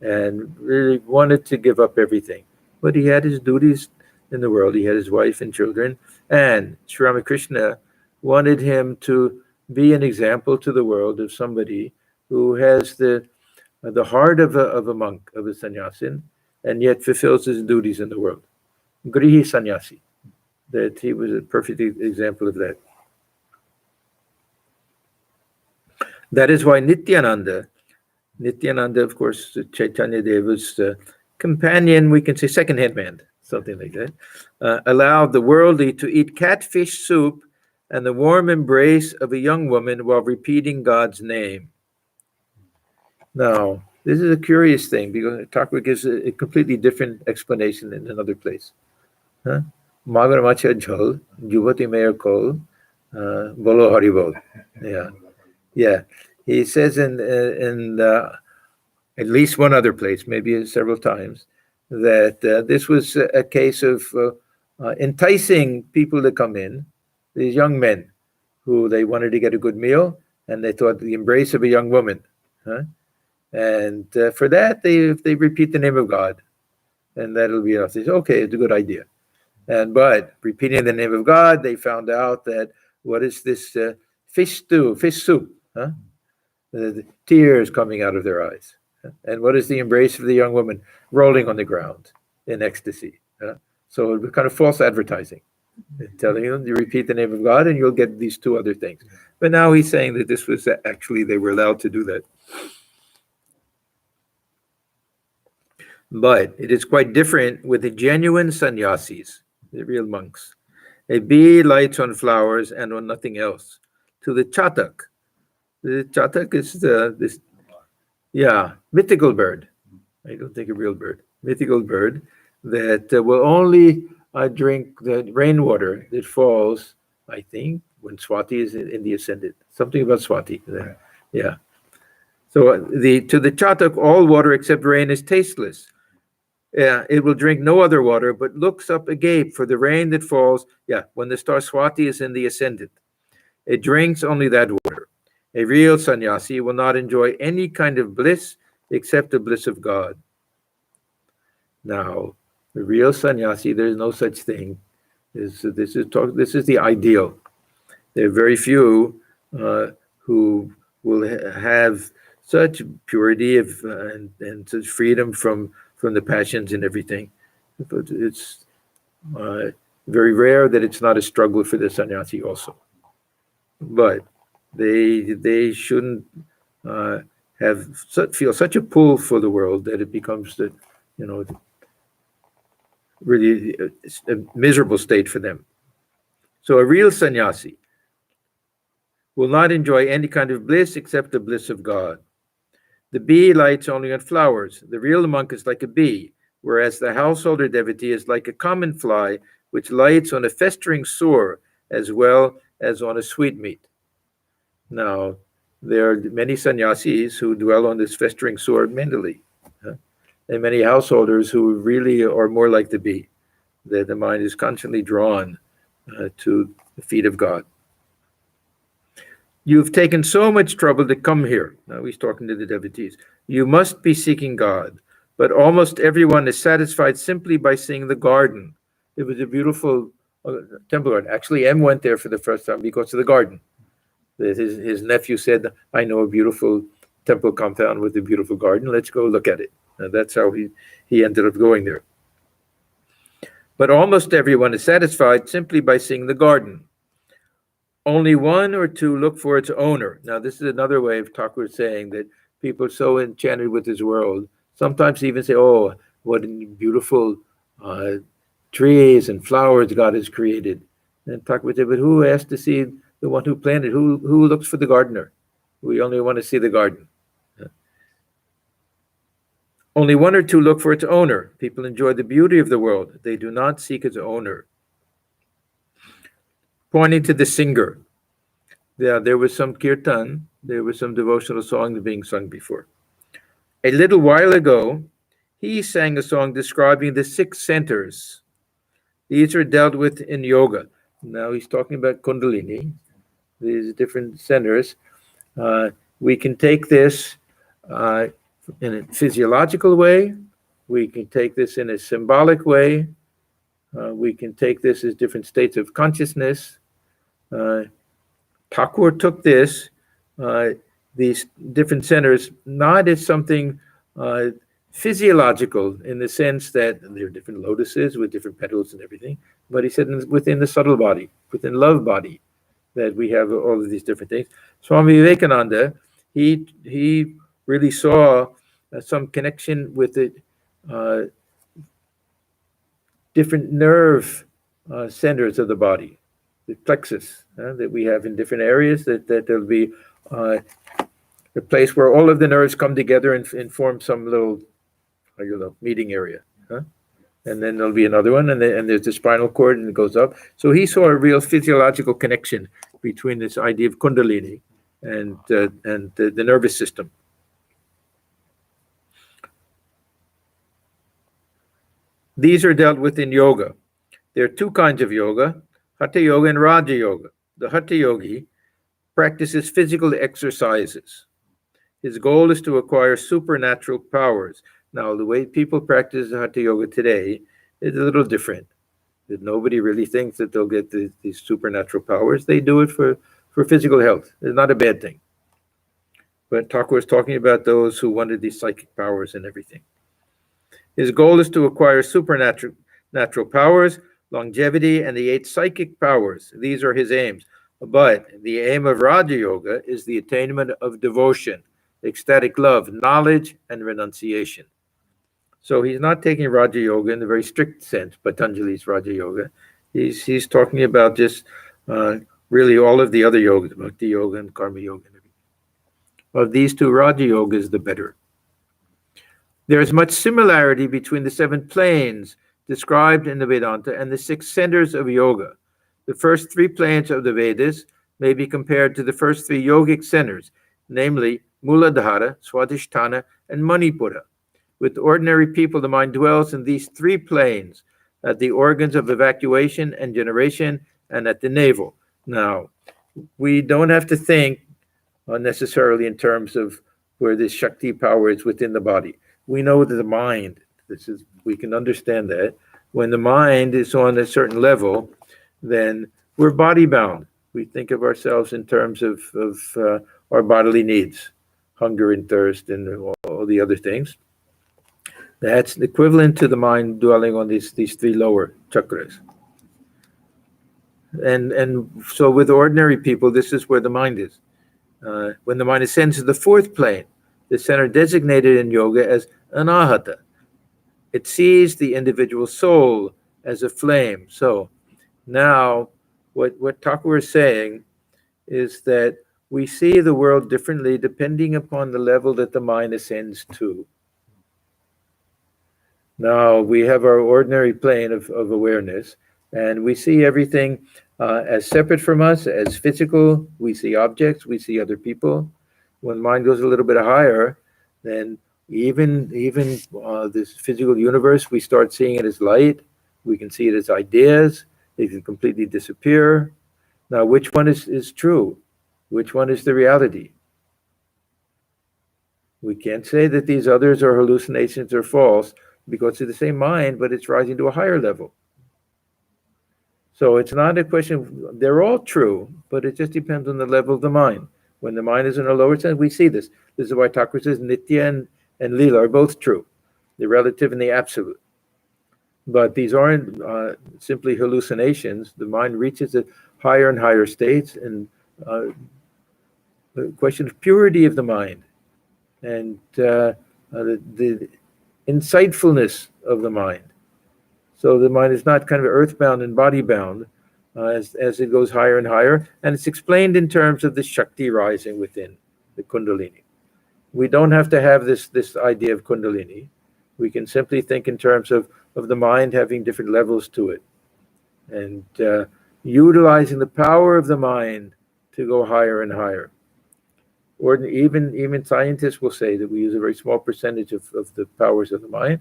and really wanted to give up everything. But he had his duties in the world. He had his wife and children, and Sri Ramakrishna wanted him to be an example to the world of somebody who has the heart of a monk, of a sannyasin, and yet fulfills his duties in the world. Grihi sannyasi, that he was a perfect example of that. That is why Nityananda, of course, Chaitanya Deva's companion, we can say second-hand man, something like that, allowed the worldly to eat catfish soup and the warm embrace of a young woman while repeating God's name. Now, this is a curious thing because Thakur gives a completely different explanation in another place. Magar macha jhol, juvati mayor kol, bolo haribol. Yeah. He says in at least one other place, maybe several times, that this was a case of enticing people to come in, these young men who they wanted to get a good meal, and they thought the embrace of a young woman. And for that, they repeat the name of God, and that'll be enough. They say, okay, it's a good idea. But repeating the name of God, they found out that what is this fish soup? The tears coming out of their eyes. And what is the embrace of the young woman? Rolling on the ground in ecstasy. So it was kind of false advertising, telling them you repeat the name of God and you'll get these two other things. But now he's saying that this was actually, they were allowed to do that. But it is quite different with the genuine sannyasis, the real monks. A bee lights on flowers and on nothing else. To the chatak. The chatak is this mythical bird. I don't think a real bird. Mythical bird that will only drink the rainwater that falls, I think, when Swati is in the ascendant. Something about Swati. Yeah. So to the chatak, all water except rain is tasteless. Yeah, it will drink no other water, but looks up agape for the rain that falls. Yeah, when the star Swati is in the ascendant. It drinks only that water. A real sannyasi will not enjoy any kind of bliss except the bliss of God. Now, the real sannyasi, there's no such thing. This is the ideal. There are very few who will have such purity and such freedom from the passions and everything. But it's very rare that it's not a struggle for the sannyasi also. But they shouldn't feel such a pull for the world that it becomes really a miserable state for them. So a real sannyasi will not enjoy any kind of bliss except the bliss of God. The bee lights only on flowers. The real monk is like a bee, whereas the householder devotee is like a common fly, which lights on a festering sore as well as on a sweetmeat. Now, there are many sannyasis who dwell on this festering sore mentally, and many householders who really are more like the bee, that the mind is constantly drawn to the feet of God. You've taken so much trouble to come here. Now he's talking to the devotees. You must be seeking God, but almost everyone is satisfied simply by seeing the garden. It was a beautiful temple garden. Actually, M went there for the first time because of the garden. His nephew said, I know a beautiful temple compound with a beautiful garden. Let's go look at it. And that's how he ended up going there. But almost everyone is satisfied simply by seeing the garden. Only one or two look for its owner. Now, this is another way of Thakur saying that people are so enchanted with this world, sometimes even say, oh, what beautiful trees and flowers God has created. And Thakur would say, but who asked to see the one who planted? Who looks for the gardener? We only want to see the garden. Only one or two look for its owner. People enjoy the beauty of the world. They do not seek its owner. Pointing to the singer. Yeah, there was some kirtan, there was some devotional song being sung before. A little while ago, he sang a song describing the 6 centers. These are dealt with in yoga. Now he's talking about Kundalini, these different centers. We can take this in a physiological way. We can take this in a symbolic way. We can take this as different states of consciousness. Thakur took these different centers, not as something physiological in the sense that there are different lotuses with different petals and everything, but he said within the subtle body, within love body, that we have all of these different things. Swami Vivekananda, he really saw some connection with the different nerve centers of the body, the plexus that we have in different areas, that there'll be a place where all of the nerves come together and form some little meeting area. And then there'll be another one, and there's the spinal cord, and it goes up. So he saw a real physiological connection between this idea of Kundalini and the nervous system. These are dealt with in yoga. There are 2 kinds of yoga, Hatha Yoga and Raja Yoga. The Hatha Yogi practices physical exercises. His goal is to acquire supernatural powers. Now, the way people practice Hatha Yoga today is a little different. That nobody really thinks that they'll get these supernatural powers. They do it for physical health. It's not a bad thing. But Thakur was talking about those who wanted these psychic powers and everything. His goal is to acquire supernatural powers, longevity, and the 8 psychic powers. These are his aims. But the aim of Raja Yoga is the attainment of devotion, ecstatic love, knowledge, and renunciation. So he's not taking Raja Yoga in the very strict sense, Patanjali's Raja Yoga. He's talking about just really all of the other yogas, Bhakti Yoga and Karma Yoga. And everything. Of these 2, Raja Yoga is the better. There is much similarity between the 7 planes described in the Vedanta and the 6 centers of yoga. The first 3 planes of the Vedas may be compared to the first 3 yogic centers, namely Muladhara, Swadhisthana, and Manipura. With ordinary people, the mind dwells in these three planes, at the organs of evacuation and generation, and at the navel. Now, we don't have to think necessarily in terms of where this Shakti power is within the body. We know that the mind, we can understand that. When the mind is on a certain level, then we're body bound. We think of ourselves in terms of our bodily needs, hunger and thirst and all the other things. That's equivalent to the mind dwelling on these three lower chakras. And so with ordinary people, this is where the mind is. When the mind ascends to the fourth plane, the center designated in yoga as anahata, it sees the individual soul as a flame. So now what Thakur is saying is that we see the world differently depending upon the level that the mind ascends to. Now we have our ordinary plane of awareness, and we see everything as separate from us, as physical. We see objects, we see other people. When mind goes a little bit higher, then even this physical universe, we start seeing it as light. We can see it as ideas. They can completely disappear. Now, which one is true? Which one is the reality? We can't say that these others are hallucinations or false, because it's the same mind, but it's rising to a higher level. So it's not a question, they're all true, but it just depends on the level of the mind. When the mind is in a lower sense, we see this. This is why Thakur says Nitya and Leela are both true, the relative and the absolute. But these aren't simply hallucinations. The mind reaches a higher and higher states, and the question of purity of the mind and the insightfulness of the mind. So the mind is not kind of earthbound and body-bound as it goes higher and higher, and it's explained in terms of the Shakti rising within the Kundalini. We don't have to have this idea of Kundalini. We can simply think in terms of the mind having different levels to it, and utilizing the power of the mind to go higher and higher. Or even scientists will say that we use a very small percentage of the powers of the mind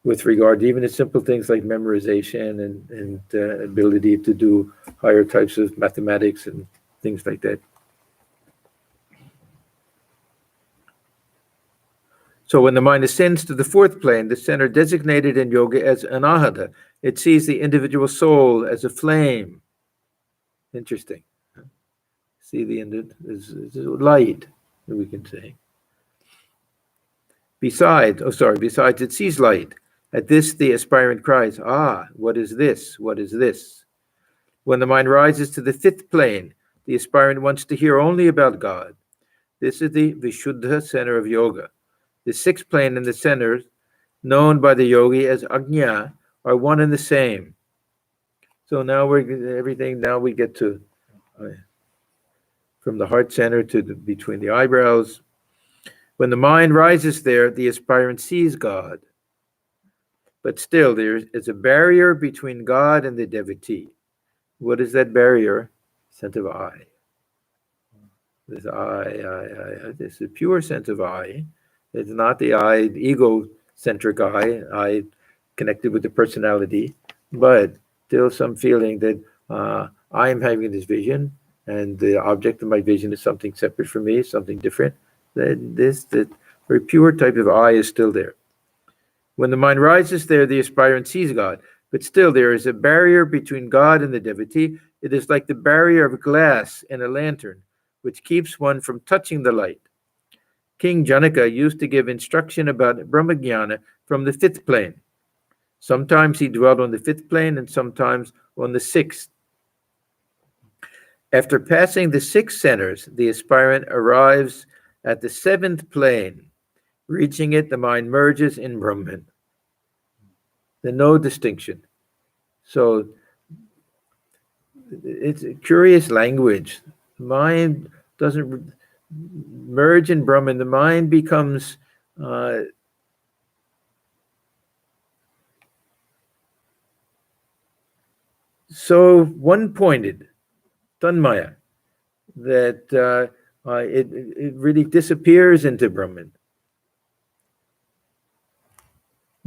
with regard to even to simple things like memorization and ability to do higher types of mathematics and things like that. So when the mind ascends to the fourth plane, the center designated in yoga as anahata, it sees the individual soul as a flame. Interesting. See the end is light, we can say. Besides, it sees light. At this, the aspirant cries, "Ah, what is this? What is this?" When the mind rises to the fifth plane, the aspirant wants to hear only about God. This is the Vishuddha center of yoga. The sixth plane and the center, known by the yogi as Ajna, are one and the same. So now we get to from the heart center to between the eyebrows. When the mind rises there, the aspirant sees God. But still, there is a barrier between God and the devotee. What is that barrier? Sense of I. This I. This is a pure sense of I. It's not the I, egocentric I connected with the personality, but still some feeling that I am having this vision, and the object of my vision is something separate from me, something different. That very pure type of I is still there. When the mind rises there, the aspirant sees God, but still there is a barrier between God and the devotee. It is like the barrier of glass in a lantern, which keeps one from touching the light. King Janaka used to give instruction about Brahmajnana from the fifth plane. Sometimes he dwelled on the fifth plane and sometimes on the sixth. After passing the six centers, the aspirant arrives at the seventh plane. Reaching it, the mind merges in Brahman. There's no distinction. So it's a curious language. The mind doesn't merge in Brahman. The mind becomes so one-pointed, tanmaya, that it really disappears into Brahman.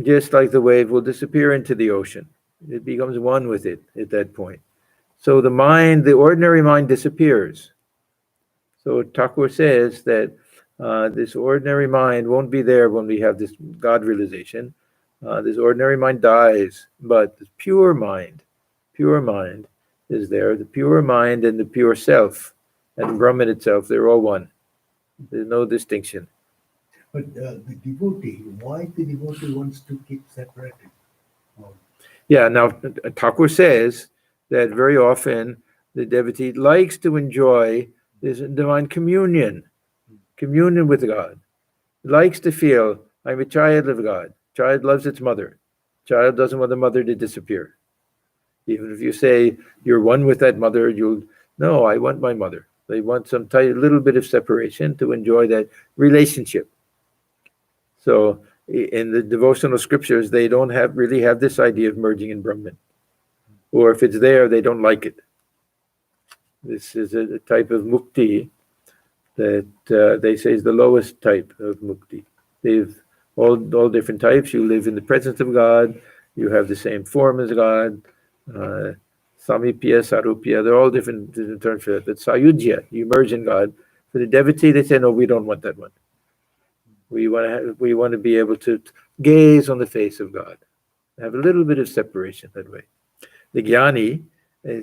Just like the wave will disappear into the ocean. It becomes one with it at that point. So the mind, the ordinary mind, disappears. So Thakur says that this ordinary mind won't be there when we have this God realization. This ordinary mind dies, but the pure mind is there. The pure mind and the pure self and Brahman itself, they're all one. There's no distinction. But the devotee, why the devotee wants to keep separated? Yeah, now Thakur says that very often the devotee likes to enjoy this divine communion with God. Likes to feel, I'm a child of God. Child loves its mother. Child doesn't want the mother to disappear. Even if you say you're one with that mother, no, I want my mother. They want some little bit of separation to enjoy that relationship. So in the devotional scriptures, they don't really have this idea of merging in Brahman. Or if it's there, they don't like it. This is a type of mukti that they say is the lowest type of mukti. They've all different types. You live in the presence of God. You have the same form as God. Samipya, Sarupya, they're all different terms for that. But Sayujya, you merge in God. For the devotee, they say, no, we don't want that one. We want to be able to gaze on the face of God. Have a little bit of separation that way. The jnani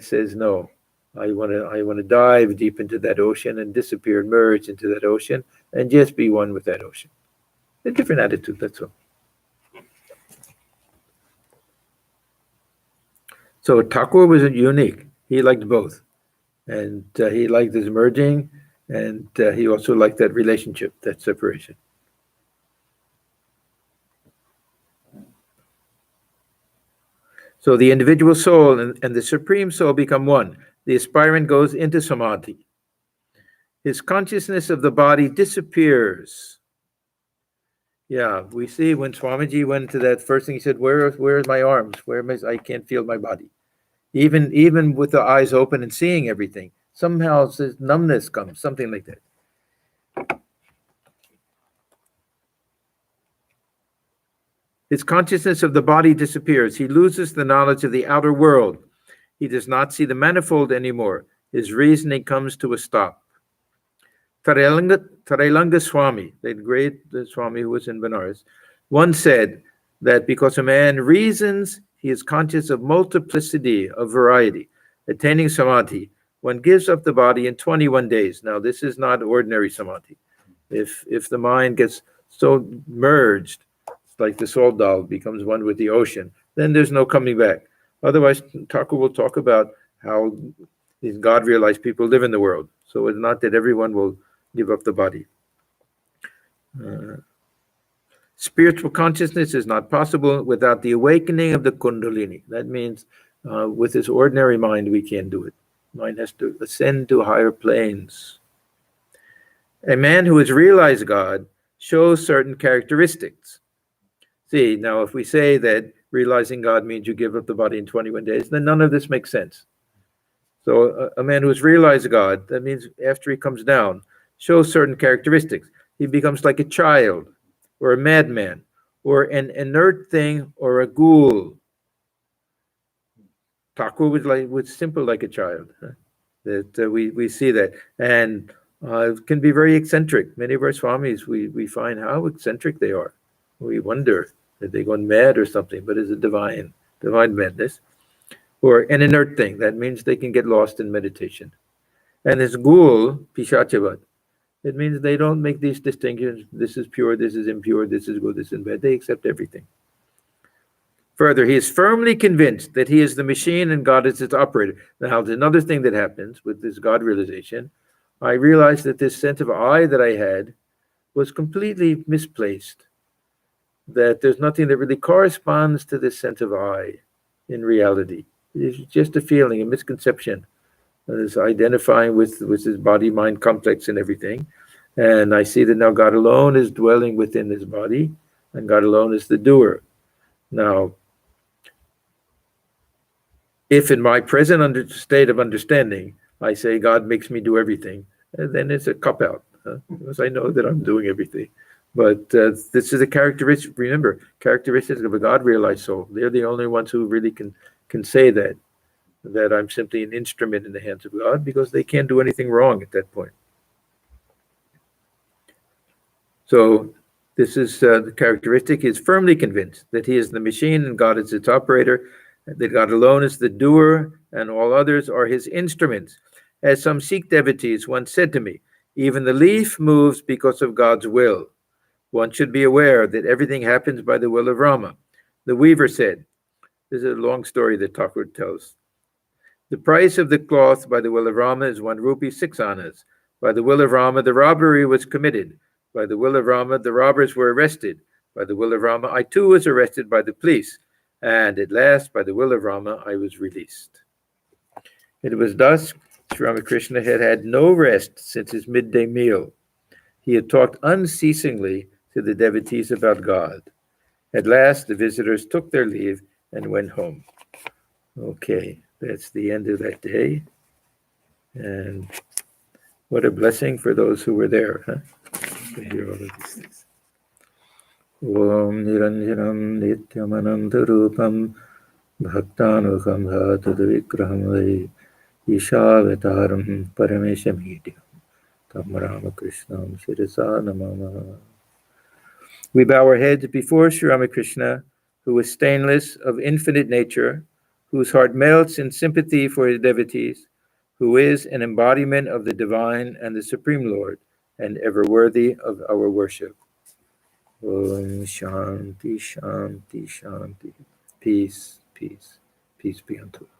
says, no, I want to dive deep into that ocean and disappear, merge into that ocean, and just be one with that ocean. A different attitude, that's all. So Thakur was unique. He liked both. And he liked this merging, and he also liked that relationship, that separation. So the individual soul and the supreme soul become one. The aspirant goes into Samadhi. His consciousness of the body disappears. Yeah, we see when Swamiji went to that first thing, he said, where are my arms? I can't feel my body. Even with the eyes open and seeing everything, somehow this numbness comes, something like that. His consciousness of the body disappears. He loses the knowledge of the outer world. He does not see the manifold anymore. His reasoning comes to a stop. Trailanga Swami, the great Swami who was in Benares, once said that because a man reasons, he is conscious of multiplicity, of variety. Attaining Samadhi, one gives up the body in 21 days. Now, this is not ordinary Samadhi. If the mind gets so merged, like the salt doll becomes one with the ocean, then there's no coming back. Otherwise, Thakur will talk about how these God-realized people live in the world. So it's not that everyone will give up the body. Spiritual consciousness is not possible without the awakening of the Kundalini. That means with this ordinary mind, we can't do it. Mind has to ascend to higher planes. A man who has realized God shows certain characteristics. See, now if we say that realizing God means you give up the body in 21 days, then none of this makes sense. So a man who has realized God, that means after he comes down, shows certain characteristics. He becomes like a child, or a madman, or an inert thing, or a ghoul. Thakur was simple like a child. That we see that. And can be very eccentric. Many of our swamis, we find how eccentric they are. We wonder that they've gone mad or something, but it's a divine madness. Or an inert thing. That means they can get lost in meditation. And this ghoul, pishachavat, it means they don't make these distinctions. This is pure, this is impure, this is good, this is bad. They accept everything. Further, he is firmly convinced that he is the machine and God is its operator. Now, there's another thing that happens with this God realization. I realized that this sense of I that I had was completely misplaced. That there's nothing that really corresponds to this sense of I in reality. It's just a feeling, a misconception. It's identifying with his body-mind complex and everything. And I see that now God alone is dwelling within this body, and God alone is the doer. Now, if in my present state of understanding, I say God makes me do everything, then it's a cop out, because I know that I'm doing everything. But this is a characteristic. Remember, characteristics of a God-realized soul. They're the only ones who really can say that I'm simply an instrument in the hands of God, because they can't do anything wrong at that point. So this is the characteristic. He is firmly convinced that he is the machine and God is its operator, that God alone is the doer and all others are his instruments. As some Sikh devotees once said to me, even the leaf moves because of God's will. One should be aware that everything happens by the will of Rama. The weaver said, this is a long story that Thakur tells. The price of the cloth by the will of Rama is 1 rupee 6 annas. By the will of Rama, the robbery was committed. By the will of Rama, the robbers were arrested. By the will of Rama, I too was arrested by the police. And at last, by the will of Rama, I was released. It was dusk. Sri Ramakrishna had had no rest since his midday meal. He had talked unceasingly to the devotees about God. At last, the visitors took their leave and went home. Okay, that's the end of that day. And what a blessing for those who were there, to hear all of these things. Om Niranjanam Nityamanantarupam Bhaktanukham Bhatadavikraham Vai Ishavataram Parameshamidya Tam Ramakrishnam Shirasa Namama. We bow our heads before Sri Ramakrishna, who is stainless, of infinite nature, whose heart melts in sympathy for his devotees, who is an embodiment of the divine and the Supreme Lord, and ever worthy of our worship. Om Shanti, Shanti, Shanti. Peace, peace, peace be unto all.